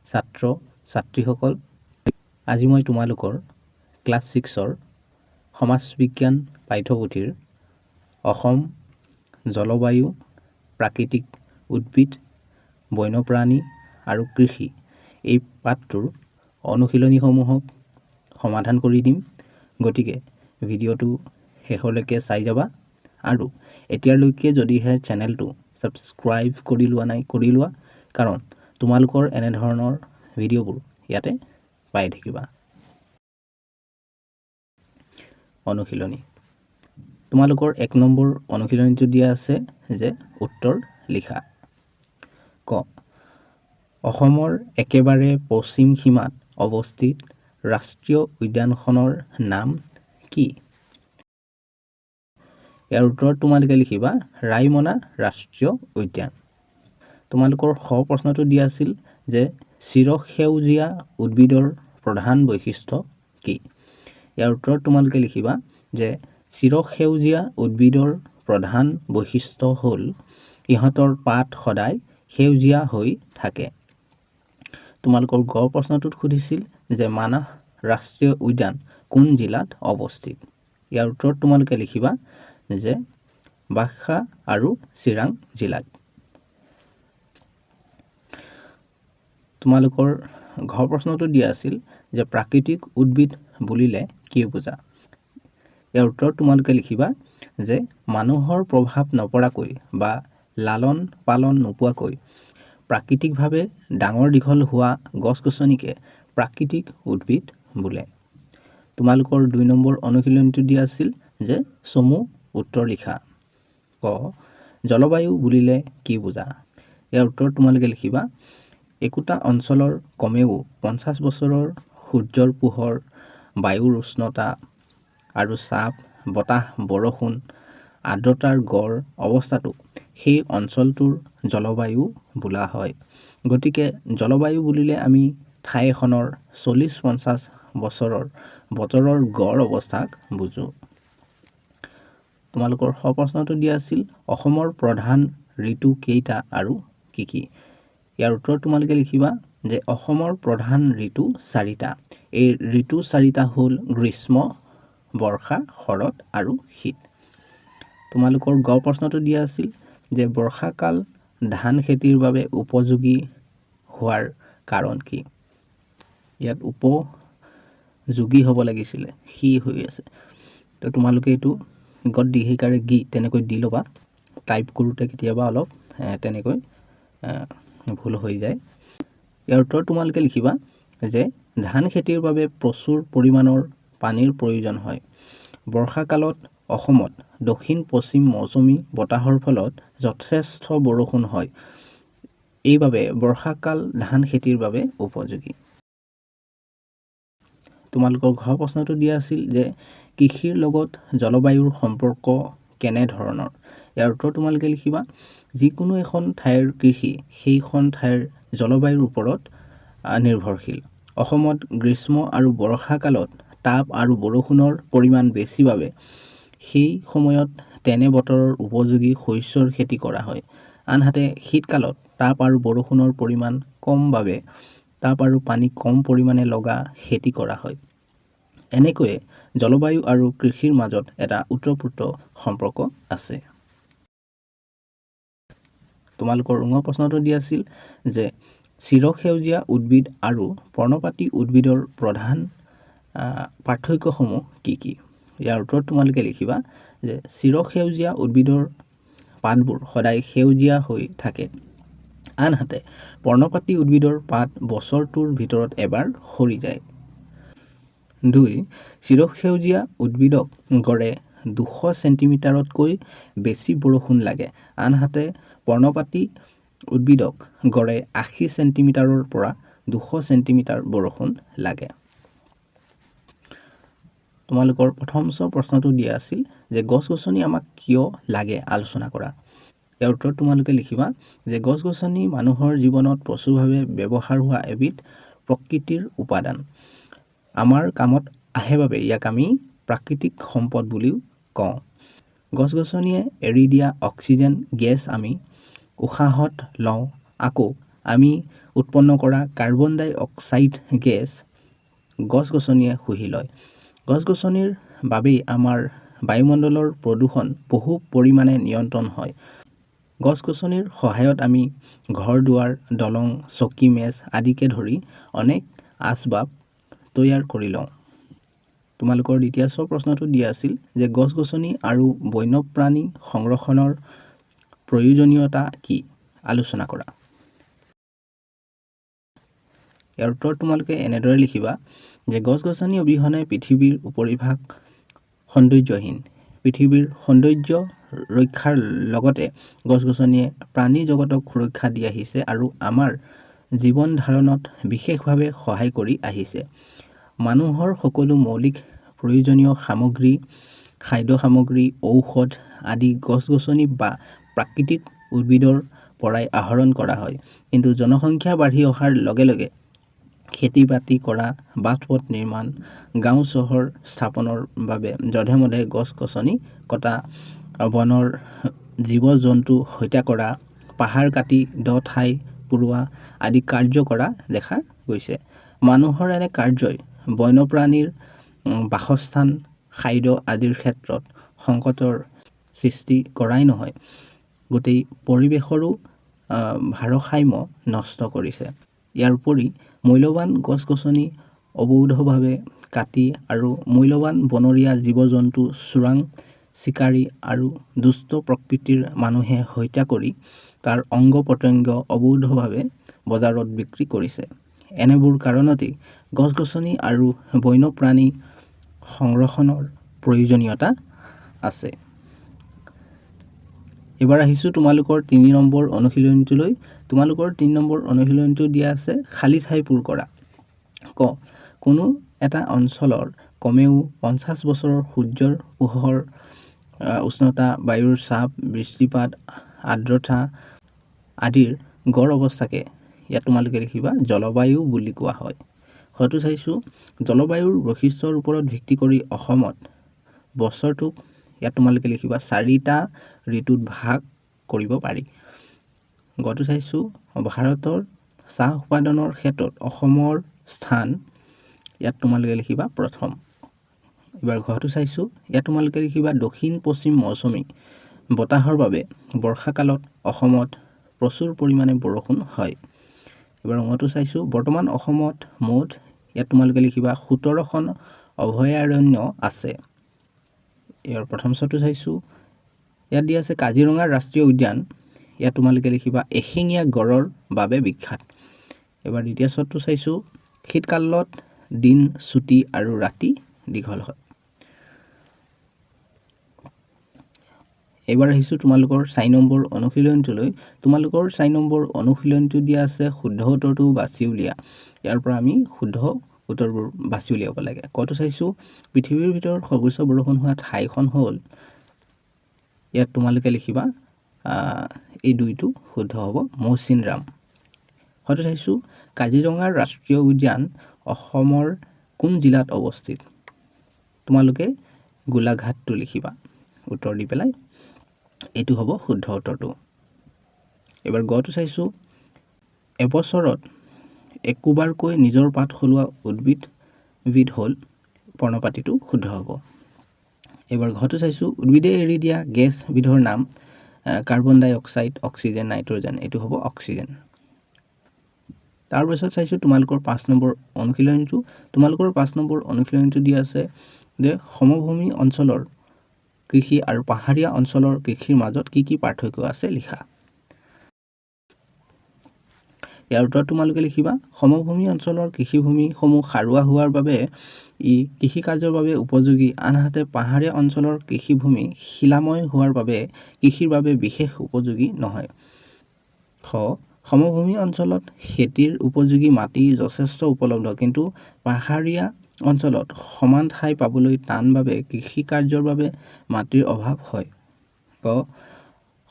ছাত্ৰ ছাত্ৰীসকল, আজি মই তোমালোকৰ ক্লাছ 6ৰ সমাজ বিজ্ঞান পাঠ্যপুথিৰ অসম, জলবায়ু, প্ৰাকৃতিক উদ্ভিদ, বন্যপ্ৰাণী আৰু কৃষি এই পাঠটোৰ অনুশীলনীসমূহক সমাধান কৰি দিম। গতিকে ভিডিঅ'টো শেষলৈকে চাই যাবা আৰু এতিয়ালৈকে যদিহে চেনেলটো ছাবস্ক্ৰাইব কৰি লোৱা নাই কৰি লোৱা, কাৰণ তোমালোকৰ এনেধৰণৰ ভিডিঅ'বোৰ ইয়াতে পাই থাকিবা। অনুশীলনী, তোমালোকৰ 1 নম্বৰ অনুশীলনীটো দিয়া আছে যে উত্তৰ লিখা। ক, অসমৰ একেবাৰে পশ্চিম সীমাত অৱস্থিত ৰাষ্ট্ৰীয় উদ্যানখনৰ নাম কি? ইয়াৰ উত্তৰত তোমালোকে লিখিবা ৰায়মনা ৰাষ্ট্ৰীয় উদ্যান। তোমালোকৰ খ প্ৰশ্নটো দিয়া আছিল যে চিৰসেউজীয়া উদ্ভিদৰ প্ৰধান বৈশিষ্ট্য কি? ইয়াৰ উত্তৰত তোমালোকে লিখিবা যে চিৰসেউজীয়া উদ্ভিদৰ প্ৰধান বৈশিষ্ট্য হ'ল ইহঁতৰ পাত সদায় সেউজীয়া হৈ থাকে। তোমালোকৰ গ প্ৰশ্নটোত সুধিছিল যে মানাহ ৰাষ্ট্ৰীয় উদ্যান কোন জিলাত অৱস্থিত? ইয়াৰ উত্তৰত তোমালোকে লিখিবা যে বাক্সা আৰু চিৰাং জিলাত। তোমালোকৰ ঘ প্ৰশ্নটো দিয়া আছিল যে প্ৰাকৃতিক উদ্ভিদ বুলিলে কি বুজা? ইয়াৰ উত্তৰত তোমালোকে লিখিবা যে মানুহৰ প্ৰভাৱ নপৰাকৈ বা লালন পালন নোপোৱাকৈ প্ৰাকৃতিকভাৱে ডাঙৰ দীঘল হোৱা গছ-গছনিকে প্ৰাকৃতিক উদ্ভিদ বোলে। তোমালোকৰ 2 নম্বৰ অনুশীলনীটো দিয়া আছিল যে চমু উত্তৰ লিখা। ক, জলবায়ু বুলিলে কি বুজা? ইয়াৰ উত্তৰত তোমালোকে লিখিবা একোটা অঞ্চলৰ কমেও 50 বছৰৰ সূৰ্যৰ পোহৰ, বায়ুৰ উষ্ণতা আৰু চাপ, বতাহ, বৰষুণ, আৰ্দ্ৰতাৰ গড় অৱস্থাটোক সেই অঞ্চলটোৰ জলবায়ু বোলা হয়। গতিকে জলবায়ু বুলিলে আমি ঠাই এখনৰ 40-50 বছৰৰ বতৰৰ গড় অৱস্থাক বুজো। তোমালোকৰ শ প্ৰশ্নটো দিয়া আছিল অসমৰ প্ৰধান ঋতু কেইটা আৰু কি কি? ইয়াৰ উত্তৰত তোমালোকে লিখিবা যে অসমৰ প্ৰধান ঋতু 4টা। এই ঋতু 4টা হ'ল গ্ৰীষ্ম, বৰ্ষা, শৰৎ আৰু শীত। তোমালোকৰ গ প্ৰশ্নটো দিয়া আছিল যে বৰ্ষাকাল ধান খেতিৰ বাবে উপযোগী হোৱাৰ কাৰণ কি? ইয়াত উপযোগী হ'ব লাগিছিলে, সি হৈ আছে। তো তোমালোকে এইটো গত দীৰ্ঘিকাৰে গি তেনেকৈ দি ল'বা। টাইপ কৰোঁতে কেতিয়াবা অলপ তেনেকৈ ভুল হৈ যায়। ইয়াৰ উত্তৰত তোমালোকে লিখিবা যে ধান খেতিৰ বাবে প্ৰচুৰ পৰিমাণৰ পানীৰ প্ৰয়োজন হয়। বৰ্ষাকালত অসমত দক্ষিণ-পশ্চিম মৌচুমী বতাহৰ ফলত যথেষ্ট বৰষুণ হয়। এইবাবে বৰ্ষাকাল ধান খেতিৰ বাবে উপযোগী। তোমালোকৰ ঘ প্ৰশ্নটো দিয়া আছিল যে কৃষিৰ লগত জলবায়ুৰ সম্পৰ্ক কেনে ধৰণৰ? ইয়াৰ উত্তৰ তোমালোকে লিখিবা যিকোনো এখন ঠাইৰ কৃষি সেইখন ঠাইৰ জলবায়ুৰ ওপৰত নিৰ্ভৰশীল। অসমত গ্ৰীষ্ম আৰু বৰ্ষাকালত তাপ আৰু বৰষুণৰ পৰিমাণ বেছি বাবে সেই সময়ত তেনে বতৰৰ উপযোগী শস্যৰ খেতি কৰা হয়। আনহাতে শীতকালত তাপ আৰু বৰষুণৰ পৰিমাণ কম বাবে তাপ আৰু পানী কম পৰিমাণে লগা খেতি কৰা হয়। এনেকৈয়ে জলবায়ু আৰু কৃষিৰ মাজত এটা ওতঃপ্ৰোত সম্পৰ্ক আছে। তোমালোকৰ ঙ প্ৰশ্নটো দিয়া আছিল যে চিৰসেউজীয়া উদ্ভিদ আৰু পৰ্ণপাতী উদ্ভিদৰ প্ৰধান পাৰ্থক্যসমূহ কি কি? ইয়াৰ উত্তৰত তোমালোকে লিখিবা যে চিৰসেউজীয়া উদ্ভিদৰ পাতবোৰ সদায় সেউজীয়া হৈ থাকে। আনহাতে পৰ্ণপাতী উদ্ভিদৰ পাত বছৰটোৰ ভিতৰত এবাৰ সৰি যায়। 2. চিৰসেউজীয়া উদ্ভিদক গড়ে 200 চেণ্টিমিটাৰতকৈ বেছি বৰষুণ লাগে। আনহাতে পৰ্ণপাতী উদ্ভিদক গড়ে 80 চেণ্টিমিটাৰৰ পৰা 200 চেণ্টিমিটাৰ বৰষুণ লাগে। তোমালোকৰ প্ৰথম প্ৰশ্নটো দিয়া আছিল যে গছ-গছনি আমাক কিয় লাগে আলোচনা কৰা। ইয়াৰ উত্তৰত তোমালোকে লিখিবা যে গছ-গছনি মানুহৰ জীৱনত প্ৰচুৰভাৱে ব্যৱহাৰ হোৱা এবিধ প্ৰকৃতিৰ উপাদান। আমাৰ কামত আহে বাবে ইয়াক আমি প্ৰাকৃতিক সম্পদ বুলিও কওঁ। গছ-গছনিয়ে এৰি দিয়া অক্সিজেন গেছ আমি উশাহত লওঁ, আকৌ আমি উৎপন্ন কৰা কাৰ্বন ডাই অক্সাইড গেছ গছ-গছনিয়ে শুহি লয়। গছ-গছনিৰ বাবেই আমাৰ বায়ুমণ্ডলৰ প্ৰদূষণ বহু পৰিমাণে নিয়ন্ত্ৰণ হয়। গছ-গছনিৰ সহায়ত আমি ঘৰ-দুৱাৰ, দলং, চকী, মেজ আদিকে ধৰি অনেক আচবাব তৈয়াৰ কৰি লওঁ। তোমালোকৰ দ্বিতীয় প্ৰশ্নটো দিয়া আছিল যে গছ-গছনি আৰু বন্যপ্ৰাণী সংৰক্ষণৰ প্ৰয়োজনীয়তা কি? আলোচনা কৰা। ইয়াৰ উত্তৰ তোমালোকে এনেদৰে লিখিবা যে গছ-গছনি অবিহনে পৃথিৱীৰ উপৰিভাগ সৌন্দৰ্যহীন। পৃথিৱীৰ সৌন্দৰ্য ৰক্ষাৰ লগতে গছ-গছনিয়ে প্ৰাণী জগতক সুৰক্ষা দি আহিছে আৰু আমাৰ জীৱন ধাৰণত বিশেষভাৱে সহায় কৰি আহিছে। মানুহৰ সকলো মৌলিক প্ৰয়োজনীয় সামগ্ৰী, খাদ্য সামগ্ৰী, ঔষধ আদি গছ-গছনি বা প্ৰাকৃতিক উদ্ভিদৰ পৰাই আহৰণ কৰা হয়। কিন্তু জনসংখ্যা বাঢ়ি অহাৰ লগে লগে খেতি-বাতি কৰা, বাট-পথ নিৰ্মাণ, গাঁও চহৰ স্থাপনৰ বাবে যধে-মধে গছ-গছনি কটা, বনৰ জীৱ-জন্তু হত্যা কৰা, পাহাৰ কাটি দ ঠাই পুৰোৱা আদি কাৰ্য কৰা দেখা গৈছে। মানুহৰ এনে কাৰ্যই বন্যপ্ৰাণীৰ বাসস্থান, খাদ্য আদিৰ ক্ষেত্ৰত সংকটৰ সৃষ্টি কৰাই নহয়, গোটেই পৰিৱেশৰো ভাৰসাম্য নষ্ট কৰিছে। ইয়াৰ উপৰি মূল্যৱান গছ-গছনি অবৈধভাৱে কাটি আৰু মূল্যৱান বনৰীয়া জীৱ-জন্তু চোৰাং চিকাৰী আৰু দুষ্ট প্ৰকৃতিৰ মানুহে হত্যা কৰি তাৰ অংগ-প্ৰত্যংগ অবৈধভাৱে বজাৰত বিক্ৰী কৰিছে। এনেবোৰ কাৰণতেই গছ-গছনি আৰু বন্যপ্ৰাণী সংৰক্ষণৰ প্ৰয়োজনীয়তা আছে। এবাৰ আহিছোঁ তোমালোকৰ ৩ নম্বৰ অনুশীলনীটোলৈ। তোমালোকৰ ৩ নম্বৰ অনুশীলনীটো দিয়া আছে খালী ঠাই পূৰ কৰা। ক কোনো এটা অঞ্চলৰ কমেও ৫০ বছৰৰ সূৰ্যৰ পোহৰ, উষ্ণতা, বায়ুৰ চাপ, বৃষ্টিপাত, আৰ্দ্ৰতা আদিৰ গড় অৱস্থাকে ইয়াত তোমালোকে লিখিবা জলবায়ু বুলি কোৱা হয়। হয়তো চাইছোঁ জলবায়ুৰ বৈশিষ্ট্যৰ ওপৰত ভিত্তি কৰি অসমত বছৰটোক ইয়াত তোমালোকে লিখিবা ৪টা ঋতুত ভাগ কৰিব পাৰি। গতো চাইছোঁ ভাৰতৰ চাহ উৎপাদনৰ ক্ষেত্ৰত অসমৰ স্থান ইয়াত তোমালোকে লিখিবা প্ৰথম। এবাৰ ঘৰটো চাইছোঁ ইয়াত তোমালোকে লিখিবা দক্ষিণ পশ্চিম মৌচুমী বতাহৰ বাবে বৰ্ষাকালত অসমত প্ৰচুৰ পৰিমাণে বৰষুণ হয়। এবাৰ ৰঙতো চাইছোঁ বৰ্তমান অসমত মুঠ ইয়াত তোমালোকে লিখিবা ১৭খন অভয়াৰণ্য আছে। ইয়াৰ প্ৰথম শ্বটো চাইছোঁ ইয়াত দিয়া আছে কাজিৰঙা ৰাষ্ট্ৰীয় উদ্যান, ইয়াত তোমালোকে লিখিবা এশিঙীয়া গড়ৰ বাবে বিখ্যাত। এবাৰ দ্বিতীয় শ্বটটো চাইছোঁ শীতকালত দিন চুটি আৰু ৰাতি দীঘল হয়। এবাৰ আহিছোঁ তোমালোকৰ ৪ নম্বৰ অনুশীলনীটোলৈ। তোমালোকৰ ৪ নম্বৰ অনুশীলনীটো দিয়া আছে শুদ্ধ উত্তৰটো বাছি উলিয়া। ইয়াৰ পৰা আমি শুদ্ধ উত্তৰবোৰ বাছি উলিয়াব লাগে। কতো চাইছোঁ পৃথিৱীৰ ভিতৰত সৰ্বোচ্চ বৰষুণ হোৱা ঠাইখন হ'ল, ইয়াত তোমালোকে লিখিবা এই দুইটো শুদ্ধ হ'ব মৌচিনৰাম। হয়তো চাইছোঁ কাজিৰঙা ৰাষ্ট্ৰীয় উদ্যান অসমৰ কোন জিলাত অৱস্থিত? তোমালোকে গোলাঘাটটো লিখিবা উত্তৰ দি পেলাই, এইটো হ'ব শুদ্ধ উত্তৰটো। এবাৰ গটো চাইছোঁ এবছৰত একোবাৰকৈ নিজৰ পাত সলোৱা উদ্ভিদ হ'ল, পৰ্ণপাতীটো শুদ্ধ হ'ব। এবাৰ ঘৰটো চাইছোঁ উদ্ভিদে এৰি দিয়া গেছবিধৰ নাম কাৰ্বন ডাই অক্সাইড, অক্সিজেন, নাইট্ৰজেন, এইটো হ'ব অক্সিজেন। তাৰপিছত চাইছোঁ তোমালোকৰ ৫ নম্বৰ অনুশীলনীটো। তোমালোকৰ ৫ নম্বৰ অনুশীলনীটো দিয়া আছে যে সমভূমি অঞ্চলৰ কৃষি আৰু পাহাৰীয়া অঞ্চলৰ কৃষিৰ মাজত কি কি পাৰ্থক্য আছে লিখা। ইয়াৰ উত্তৰত তোমালোকে লিখিবা সমভূমি অঞ্চলৰ কৃষিভূমিসমূহ সাৰুৱা হোৱাৰ বাবে ই কৃষি কাৰ্যৰ বাবে উপযোগী, আনহাতে পাহাৰীয়া অঞ্চলৰ কৃষিভূমি শিলাময় হোৱাৰ বাবে কৃষিৰ বাবে বিশেষ উপযোগী নহয়। খ সমভূমি অঞ্চলত খেতিৰ উপযোগী মাটি যথেষ্ট উপলব্ধ, কিন্তু পাহাৰীয়া অঞ্চলত সমান ঠাই পাবলৈ টান বাবে কৃষি কাৰ্যৰ বাবে মাটিৰ অভাৱ হয়। ক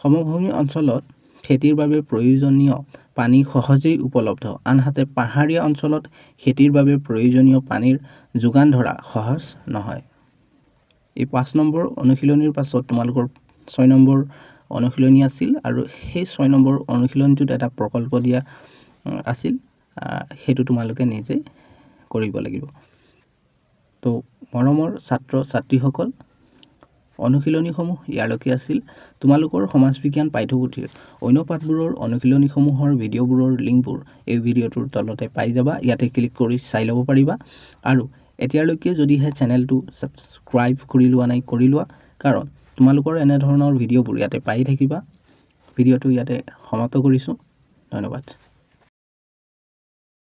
সমভূমি অঞ্চলত খেতিৰ বাবে প্ৰয়োজনীয় পানী সহজেই উপলব্ধ, আনহাতে পাহাৰীয়া অঞ্চলত খেতিৰ বাবে প্ৰয়োজনীয় পানীৰ যোগান ধৰা সহজ নহয়। এই ৫ নম্বৰ অনুশীলনীৰ পাছত তোমালোকৰ ৬ নম্বৰ অনুশীলনী আছিল আৰু সেই ৬ নম্বৰ অনুশীলনীটোত এটা প্ৰকল্প দিয়া আছিল সেইটো তোমালোকে নিজে কৰিব লাগিব। তো মৰমৰ ছাত্ৰ ছাত্ৰীসকল, অনুশীলনীসমূহ ইয়ালৈকে আছিল। তোমালোকৰ সমাজ বিজ্ঞান পাঠ্যপুথিৰ অন্য পাঠবোৰৰ অনুশীলনীসমূহৰ ভিডিঅ'বোৰৰ লিংকবোৰ এই ভিডিঅ'টোৰ তলতে পাই যাবা। ইয়াতে ক্লিক কৰি চাই ল'ব পাৰিবা। আৰু এতিয়ালৈকে যদিহে চেনেলটো ছাবস্ক্ৰাইব কৰি লোৱা নাই, কৰি লোৱা, কাৰণ তোমালোকৰ এনেধৰণৰ ভিডিঅ'বোৰ ইয়াতে পাই থাকিবা। ভিডিঅ'টো ইয়াতে সমাপ্ত কৰিছোঁ। ধন্যবাদ।